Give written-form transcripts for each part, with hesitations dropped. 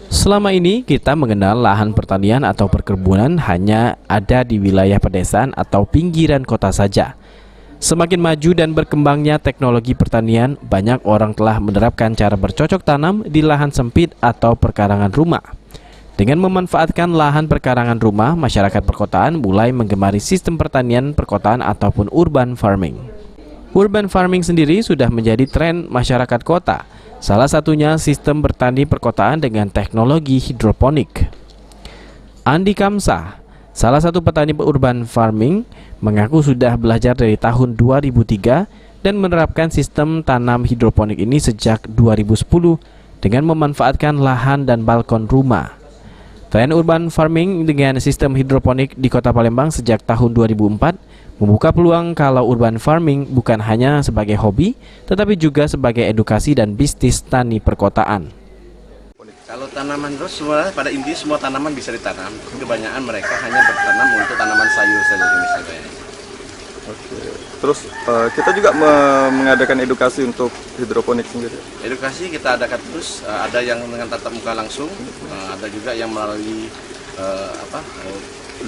Selama ini kita mengenal lahan pertanian atau perkebunan hanya ada di wilayah pedesaan atau pinggiran kota saja. Semakin maju dan berkembangnya teknologi pertanian, banyak orang telah menerapkan cara bercocok tanam di lahan sempit atau perkarangan rumah. Dengan memanfaatkan lahan perkarangan rumah, masyarakat perkotaan mulai menggemari sistem pertanian perkotaan ataupun urban farming. Urban farming sendiri sudah menjadi tren masyarakat kota. Salah satunya sistem bertani perkotaan dengan teknologi hidroponik. Andi Kamsah, salah satu petani urban farming, mengaku sudah belajar dari tahun 2003 dan menerapkan sistem tanam hidroponik ini sejak 2010 dengan memanfaatkan lahan dan balkon rumah. Tren urban farming dengan sistem hidroponik di Kota Palembang sejak tahun 2004 membuka peluang kalau urban farming bukan hanya sebagai hobi, tetapi juga sebagai edukasi dan bisnis tani perkotaan. Kalau tanaman terus pada intinya semua tanaman bisa ditanam. Kebanyakan mereka hanya bertanam untuk tanaman sayur saja misalnya. Oke. Terus kita juga mengadakan edukasi untuk hidroponik sendiri. Edukasi kita adakan terus, ada yang dengan tatap muka langsung, ada juga yang melalui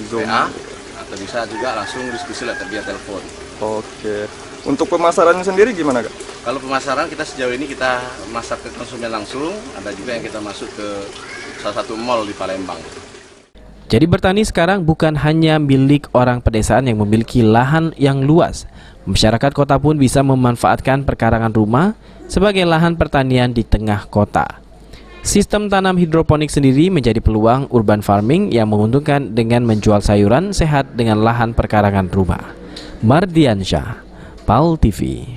Zoom. WA, atau bisa juga langsung diskusi via telepon. Oke. Untuk pemasarannya sendiri gimana, Kak? Kalau pemasaran kita sejauh ini kita masak ke konsumen langsung, ada juga yang kita masuk ke salah satu mall di Palembang. Jadi bertani sekarang bukan hanya milik orang pedesaan yang memiliki lahan yang luas. Masyarakat kota pun bisa memanfaatkan perkarangan rumah sebagai lahan pertanian di tengah kota. Sistem tanam hidroponik sendiri menjadi peluang urban farming yang menguntungkan dengan menjual sayuran sehat dengan lahan perkarangan rumah. Mardiansyah, PAL TV.